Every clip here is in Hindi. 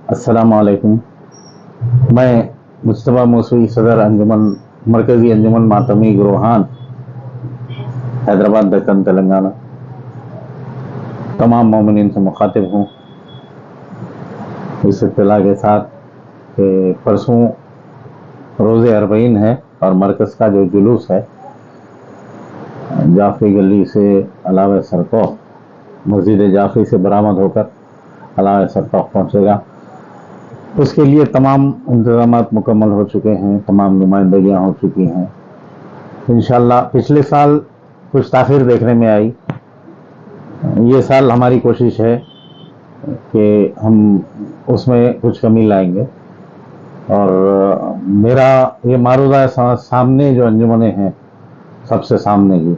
अस्सलाम वालेकुम। मैं मुस्तफ़ा मौसूई सदर अंजुमन मरकज़ी अंजुमन मातमी गिरोहान हैदराबाद दक्कन तेलंगाना तमाम मोमिनीन से मुखातिब हूँ इस इत्तला के साथ कि परसों रोज़े अरबईन है और मरकज़ का जो जुलूस है जाफ़ी गली से अलावे सरतौख मस्जिद जाफ़ी से बरामद होकर अलावे सरतौख पहुँचेगा। उसके लिए तमाम इंतज़ामात मुकम्मल हो चुके हैं, तमाम नुमाइंदगियाँ हो चुकी हैं। इंशाअल्लाह पिछले साल कुछ ताख़ीर देखने में आई, ये साल हमारी कोशिश है कि हम उसमें कुछ कमी लाएंगे। और मेरा ये मारूदा सामने जो अंजुमनें हैं सबसे सामने की,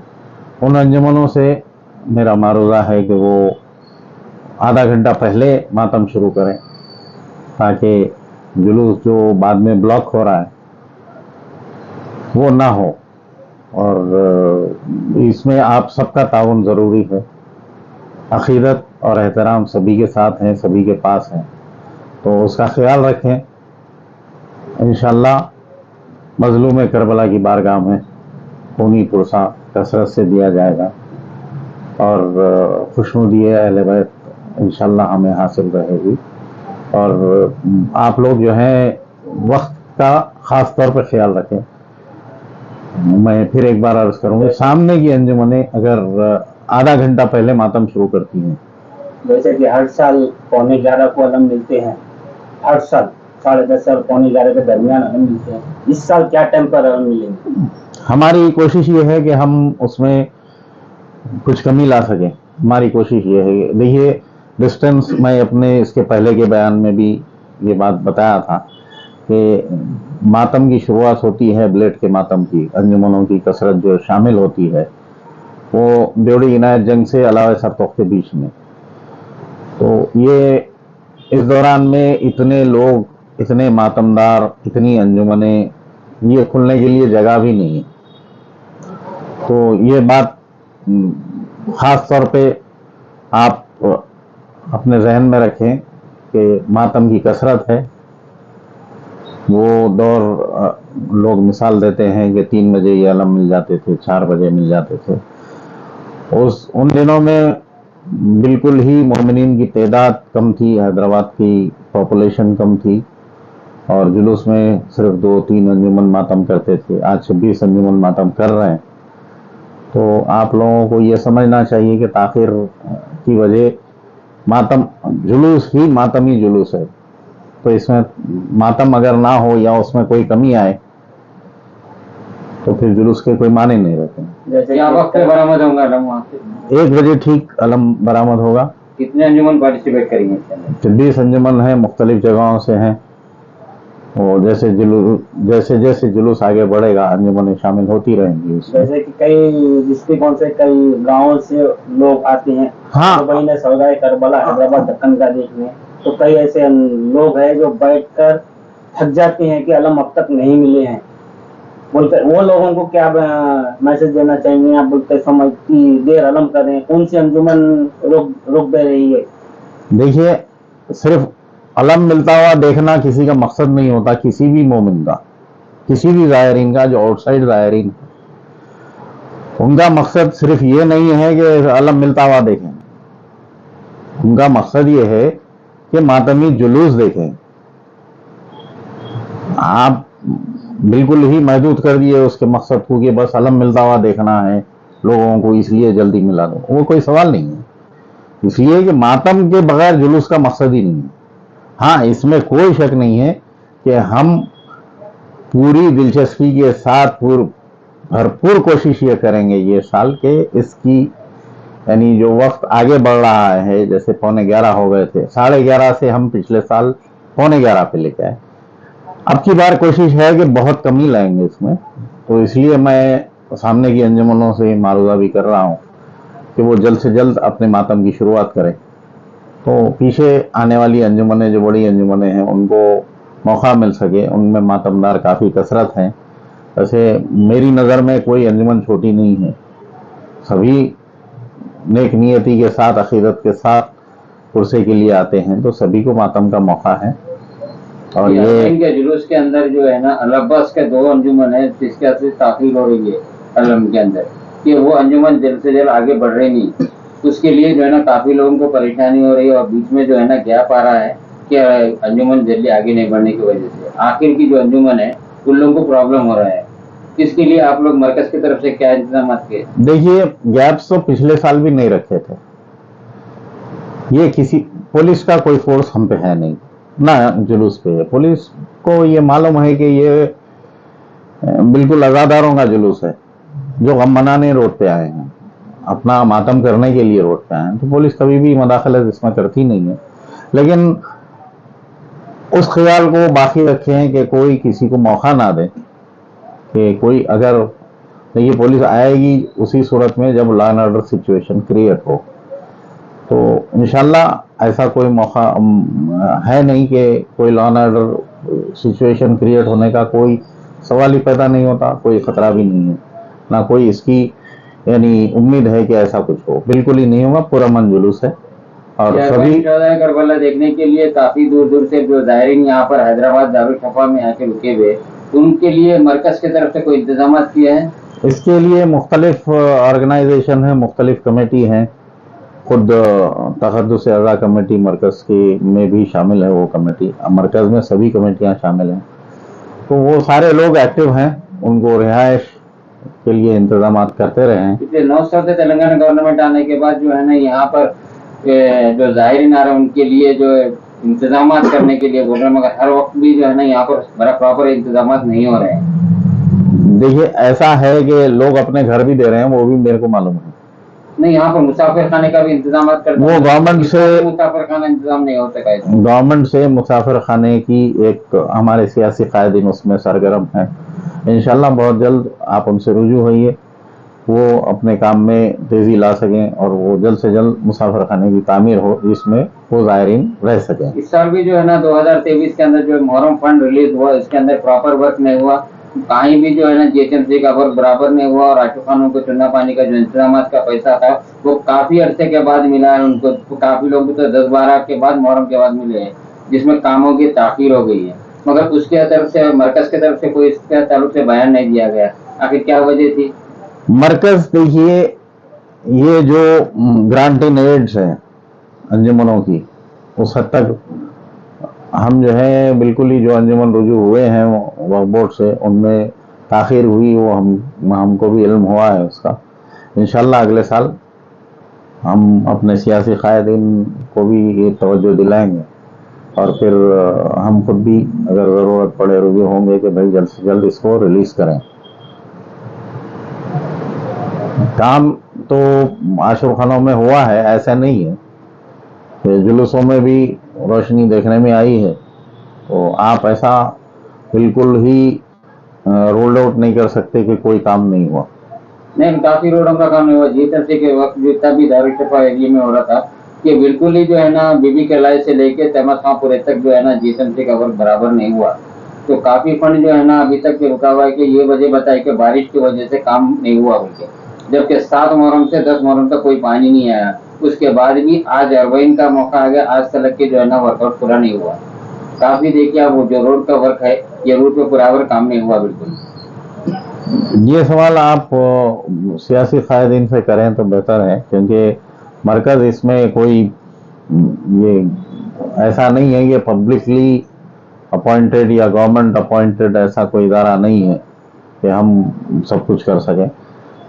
उन अंजुमनों से मेरा मारूदा है कि वो आधा घंटा पहले मातम शुरू करें ताकि जुलूस जो बाद में ब्लॉक हो रहा है वो ना हो। और इसमें आप सबका ताउन ज़रूरी है। अक़ीदत और एहतराम सभी के साथ हैं, सभी के पास हैं, तो उसका ख्याल रखें। इंशाअल्लाह मज़लूम करबला की बारगाह में खूनी पुरसा कसरत से दिया जाएगा और खुशनुदी अहले बैत इंशाअल्लाह हमें हासिल रहेगी। और आप लोग जो हैं वक्त का ख़ास तौर पर ख्याल रखें। मैं फिर एक बार अर्ज़ करूँगा, सामने की अंजुमनें अगर आधा घंटा पहले मातम शुरू करती हैं, जैसे कि हर साल 11:15 को अलम मिलते हैं, हर साल 10:30 और 11:15 के दरमियान अलम मिलते हैं, इस साल क्या टाइम पर अलम मिलेंगे? हमारी कोशिश ये है कि हम उसमें कुछ कमी ला सकें। हमारी कोशिश ये है, देखिए डिस्टेंस, मैं अपने इसके पहले के बयान में भी ये बात बताया था कि मातम की शुरुआत होती है ब्लेड के मातम की, अंजुमनों की कसरत जो शामिल होती है वो ब्योड़ी इनायत जंग से अलावा सरतौख के बीच में। तो ये इस दौरान में इतने लोग, इतने मातमदार, इतनी अंजुमनें, ये खुलने के लिए जगह भी नहीं है। तो ये बात ख़ास तौर पे आप अपने जहन में रखें कि मातम की कसरत है। वो दौर लोग मिसाल देते हैं कि 3 बजे ये अलम मिल जाते थे, 4 बजे मिल जाते थे। उन दिनों में बिल्कुल ही मोमिनीन की तादाद कम थी, हैदराबाद की पॉपुलेशन कम थी और जुलूस में सिर्फ 2-3 अंजुमन मातम करते थे। आज 26 अंजुमन मातम कर रहे हैं। तो आप लोगों को ये समझना चाहिए कि ताख़ीर की वजह मातम, जुलूस ही मातमी जुलूस है, तो इसमें मातम अगर ना हो या उसमें कोई कमी आए तो फिर जुलूस के कोई माने नहीं रहते। जैसे क्या वक्त पे बरामद होगा अलम वहाँ से? 1 बजे ठीक अलम बरामद होगा। कितने अंजुमन पार्टिसिपेट करेंगे? 26 अंजुमन हैं, मुख्तलिफ जगहों से हैं। और जैसे जैसे जुलूस आगे बढ़ेगा अंजुमनें शामिल होती रहेंगी उसमें। जैसे कि कई डिस्ट्रिक्टों से, कई गांवों से लोग आते हैं। हाँ, तो वही सौदाए करबला हैदराबाद दक्कन का देखने, तो कई ऐसे लोग हैं जो बैठकर थक जाते हैं कि अलम अब तक नहीं मिले हैं बोलकर। वो लोगों को क्या मैसेज देना चाहेंगे आप? बोलते समय की देर अलम करें, कौन सी अंजुमन रोक दे रही है? देखिए, सिर्फ अलम मिलता हुआ देखना किसी का मकसद नहीं होता, किसी भी मोमिन का, किसी भी ज़ायरीन का, जो आउटसाइड ज़ायरीन, उनका मकसद सिर्फ ये नहीं है कि अलम मिलता हुआ देखें। उनका मकसद ये है कि मातमी जुलूस देखें। आप बिल्कुल ही महदूद कर दिए उसके मकसद को कि बस अलम मिलता हुआ देखना है लोगों को, इसलिए जल्दी मिला दो। वो कोई सवाल नहीं है, इसलिए कि मातम के बगैर जुलूस का मकसद ही नहीं है। हाँ, इसमें कोई शक नहीं है कि हम पूरी दिलचस्पी के साथ भरपूर कोशिश ये करेंगे ये साल के इसकी, यानी जो वक्त आगे बढ़ रहा है, जैसे 11:15 हो गए थे, 11:30 से हम पिछले साल 11:15 पे लेके आए। अब की बार कोशिश है कि बहुत कमी लाएंगे इसमें, तो इसलिए मैं सामने की अंजुमनों से मारूदा भी कर रहा हूँ कि वो जल्द से जल्द अपने मातम की शुरुआत करें, तो पीछे आने वाली अंजुमनें, जो बड़ी अंजुमनें हैं, उनको मौका मिल सके। उनमें मातमदार काफ़ी कसरत हैं। वैसे मेरी नज़र में कोई अंजुमन छोटी नहीं है, सभी नेक नियति के साथ, अक़ीदत के साथ पुरसे के लिए आते हैं, तो सभी को मातम का मौका है। और ये ये के जुलूस के अंदर जो है ना अल्लाहबास के 2 अंजुमन है जिसके से ताखीर हो रही है अलम के अंदर कि वो अंजुमन जल्द से जल्द आगे बढ़ रही नहीं, उसके लिए जो है ना काफी लोगों को परेशानी हो रही है और बीच में जो है ना गैप आ रहा है कि अंजुमन जल्दी आगे नहीं बढ़ने की वजह से आखिर की जो अंजुमन है उन लोगों को प्रॉब्लम हो रहा है। इसके लिए आप लोग मरकज की तरफ से क्या इंतजाम किए? देखिए, गैप्स तो पिछले साल भी नहीं रखे थे। ये किसी पुलिस का कोई फोर्स हम पे है नहीं ना, जुलूस पे है। पुलिस को ये मालूम है कि ये बिल्कुल अज़ादारों का जुलूस है, जो गम मनाने रोड पे आए हैं, अपना मातम करने के लिए रोड पे आए हैं, तो पुलिस कभी भी मदाखलत इसमें करती नहीं है। लेकिन उस ख्याल को बाकी रखे हैं कि कोई किसी को मौका ना दे कि कोई अगर देखिए पुलिस आएगी उसी सूरत में जब law and order situation create हो, तो इंशाल्लाह ऐसा कोई मौका है नहीं कि कोई law and order situation create होने का कोई सवाल ही पैदा नहीं होता, कोई खतरा भी नहीं है, ना कोई इसकी यानी उम्मीद है कि ऐसा कुछ हो। बिल्कुल ही नहीं होगा, पूरा मन जुलूस है। और सभी करबला देखने के लिए काफी दूर दूर से जो ज़ायरीन यहाँ पर हैदराबाद दारुल शफा में आके रुके हुए, उनके लिए मरकज की तरफ से कोई इंतजाम किए हैं? इसके लिए मुख्तलिफ ऑर्गेनाइजेशन है, मुख्तलिफ कमेटी हैं, खुद तहद्दुस अज़ा कमेटी मरकज़ की में भी शामिल है। वो कमेटी मरकज़ में सभी कमेटियां शामिल हैं, तो वो सारे लोग एक्टिव हैं, उनको रिहाइश के लिए इंतजाम करते रहे हैं। पिछले 9 साल से तेलंगाना गवर्नमेंट आने के बाद जो है ना यहाँ पर जो ज़ायरीन आ रहे हैं उनके लिए जो इंतजाम करने के लिए बोल रहे हैं, मगर हर वक्त भी जो है ना यहाँ पर बड़ा प्रॉपर इंतजाम नहीं हो रहे हैं। देखिए, ऐसा है कि लोग अपने घर भी दे रहे हैं, वो भी मेरे को मालूम है। नहीं, यहाँ पर मुसाफिर खाने का भी इंतजाम करते वो गवर्नमेंट से मुसाफिर खाना इंतजाम नहीं हो सका। गवर्नमेंट से मुसाफिर खाने की एक हमारे सियासी कायदीन उसमें सरगर्म है। इंशाल्लाह बहुत जल्द आप उनसे रुजू होइए, वो अपने काम में तेजी ला सकें और वो जल्द से जल्द मुसाफिर खाने की तामीर हो जिसमें वो ज़ायरीन रह सकें। इस साल भी जो है ना 2023 के अंदर जो मुहर्रम फंड रिलीज हुआ इसके अंदर प्रॉपर वर्क नहीं हुआ, कहीं भी जो है ना जीएचएमसी का वर्क बराबर नहीं हुआ और आटो खानों को चुना पानी का जो इंतजाम का पैसा था वो काफी अरसे के बाद मिला है उनको। काफी लोग तो 10-12 के बाद मुहर्रम के बाद मिले हैं, जिसमें कामों की ताखीर हो गई है, मगर उसके तरफ से मरकज की तरफ से कोई इसके ताल्लुक से बयान नहीं दिया गया। आखिर क्या वजह थी? मरकज देखिए, ये जो ग्रांटिंग एड्स हैं अंजुमनों की, उस हद तक हम जो है बिल्कुल ही जो अंजुमन रुजू हुए हैं वक्फ बोर्ड से, उनमें ताखीर हुई, वो हमको भी इल्म हुआ है उसका। इंशाल्लाह अगले साल हम अपने सियासी कायदीन को भी ये तवज्जो दिलाएंगे और फिर हम खुद भी अगर ज़रूरत पड़े रुजू होंगे कि भाई जल्द से जल्द इसको रिलीज़ करें। काम तो आशुर खानों में हुआ है, ऐसा नहीं है कि जुलूसों में भी रोशनी देखने में आई है, तो आप ऐसा बिल्कुल ही रोल्ड आउट नहीं कर सकते कि कोई काम नहीं हुआ। नहीं, काफी रोडों का काम नहीं हुआ। जीएचएमसी के वक्त जितना भी दारुल शफा एरिया में हो रहा था कि बिल्कुल ही जो है ना बीबी के लाई से लेके तहमद खांपुरे तक जो है ना जीएचएमसी का वर्क बराबर नहीं हुआ, तो काफी फंड जो है ना अभी तक रुका हुआ है कि ये वजह बताई कि बारिश की वजह से काम नहीं हुआ बोलके, जबकि 7 मुहर्रम से 10 मुहर्रम तक कोई पानी नहीं आया। उसके बाद भी आज अरबईन का मौका आ गया, आज तक के जो है ना वर्कआउट पूरा नहीं हुआ। काफी देखिए आप वो जो रोड का वर्क है ये रोड पे बराबर काम नहीं हुआ बिल्कुल। ये सवाल आप सियासी कायदीन से करें तो बेहतर है, क्योंकि मरकज़ इसमें कोई ये ऐसा नहीं है, ये पब्लिकली अपॉइंटेड या गवर्नमेंट अपॉइंटेड ऐसा कोई इदारा नहीं है कि हम सब कुछ कर सकें।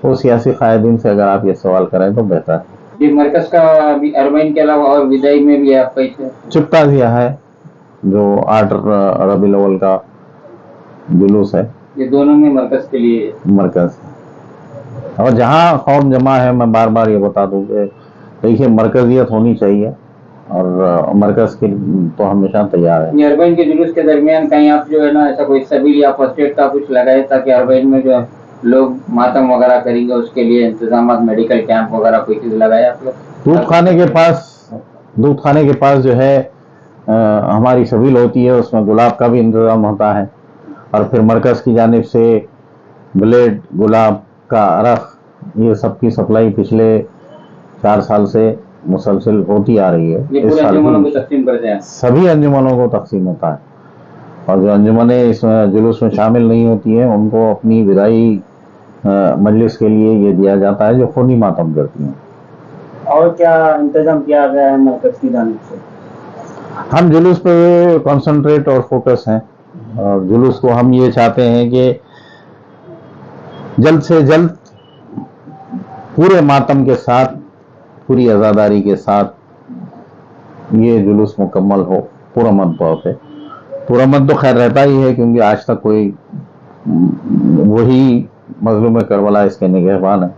तो सियासी कायदीन से अगर आप ये सवाल करें तो बेहतर है। ये मरकज का भी अरबईन के अलावा और विदाई में भी आप कैसे चुपता दिया है जो 8 रबीउल अव्वल का जुलूस है, ये दोनों में मरकज के लिए मरकज। और जहाँ कौम जमा है, मैं बार बार ये बता दूं कि देखिए मरकजियत होनी चाहिए और मरकज के तो हमेशा तैयार है। ये अरबईन के जुलूस के दरमियान कहीं आप जो है ना ऐसा कोई सबील या फर्स्ट एड का कुछ लगाए ताकि अरबईन में जो लोग मातम वगैरह करेंगे उसके लिए इंतजाम मेडिकल कैंप वगैरह कोई चीज लगाए आप लोग? दूध खाने के पास जो है हमारी सबील होती है, उसमें गुलाब का भी इंतजाम होता है और फिर मरकज की जानिब से ब्लेड, गुलाब का अरख, ये सब की सप्लाई पिछले 4 साल से मुसलसल होती आ रही है। ये इस पूरे साल अंजुमनों भी को तकसीम करते हैं। सभी अंजुमनों को तकसीम होता है, और जो अंजुमनें इसमें जुलूस में शामिल नहीं होती हैं उनको अपनी विदाई मजलिस के लिए ये दिया जाता है जो खूनी मातम करती हैं। और क्या इंतजाम किया गया है मरकज की जानिब से? हम जुलूस पे कंसंट्रेट और फोकस हैं, और जुलूस को हम ये चाहते हैं कि जल्द से जल्द पूरे मातम के साथ, पूरी आज़ादारी के साथ ये जुलूस मुकम्मल हो पुरअमन तौर पे। पुरअमन तो खैर रहता ही है, क्योंकि आज तक कोई वही मजलूम करबला इसके निगहबान है।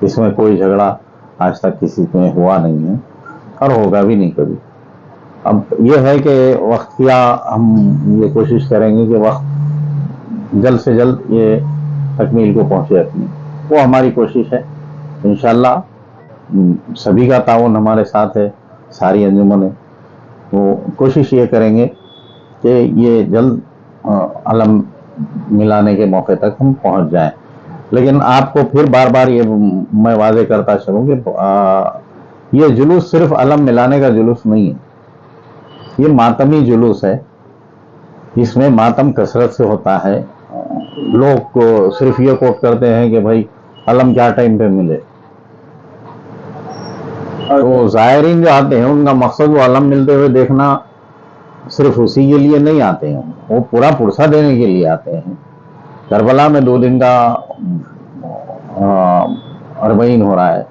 इसमें कोई झगड़ा आज तक किसी में हुआ नहीं है और होगा भी नहीं कभी। अब यह है कि वक्त क्या, हम ये कोशिश करेंगे कि वक्त जल्द से जल्द ये तकमील को पहुंचे अपनी, वो हमारी कोशिश है। इंशाल्लाह सभी का ताउन हमारे साथ है, सारी अंजुमनें, वो कोशिश ये करेंगे कि ये जल्द अलम मिलाने के मौके तक हम पहुंच जाएं। लेकिन आपको फिर बार बार ये मैं वाजे करता चलूं कि ये जुलूस सिर्फ अलम मिलाने का जुलूस नहीं है, ये मातमी जुलूस है। इसमें मातम कसरत से होता है। लोग को सिर्फ ये कोट करते हैं कि भाई अलम क्या टाइम पे मिले, तो ज़ायरीन जो आते हैं उनका मकसद वो अलम मिलते हुए देखना सिर्फ उसी के लिए नहीं आते हैं, वो पूरा पुरसा देने के लिए आते हैं। करबला में 2 दिन का अरबईन हो रहा है,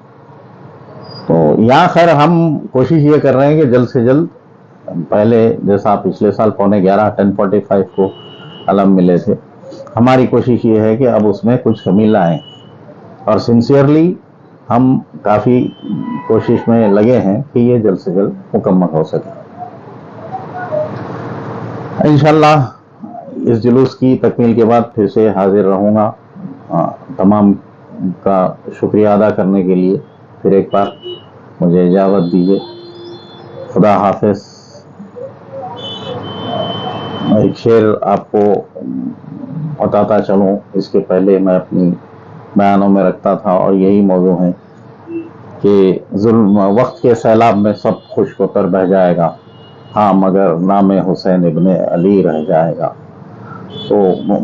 तो यहाँ खैर हम कोशिश ये कर रहे हैं कि जल्द से जल्द, पहले जैसा पिछले साल 11:15 10:45 को अलम मिले थे, हमारी कोशिश ये है कि अब उसमें कुछ कमी लाएं, और सिंसियरली हम काफ़ी कोशिश में लगे हैं कि ये जल्द से जल्द मुकम्मल हो सके। इंशाल्लाह इस जुलूस की तकमील के बाद फिर से हाजिर रहूँगा, तमाम का शुक्रिया अदा करने के लिए फिर एक बार मुझे इजाज़त दीजिए। खुदा हाफिज़। एक शेर आपको बताता चलूँ, इसके पहले मैं अपनी बयानों में रखता था, और यही मौजू है कि जुल्म वक्त के सैलाब में सब खुशकोतर बह जाएगा, हाँ मगर नाम हुसैन इब्ने अली रह जाएगा। तो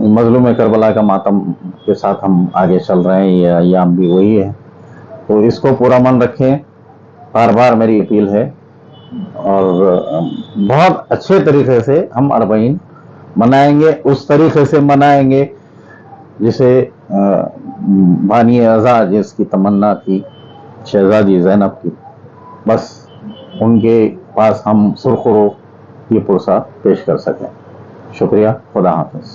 मजलूम करबला का मातम के साथ हम आगे चल रहे हैं, ये अय्याम भी वही है, तो इसको पूरा मन रखें, बार बार मेरी अपील है। और बहुत अच्छे तरीके से हम अरबईन मनाएंगे, उस तरीके से मनाएंगे जिसे बानी अज़ा जिसकी तमन्ना थी शहजादी ज़ैनब की, बस उनके पास हम सुरखुरो ये पुरसा पेश कर सकें। शुक्रिया, खुदा हाफिज़।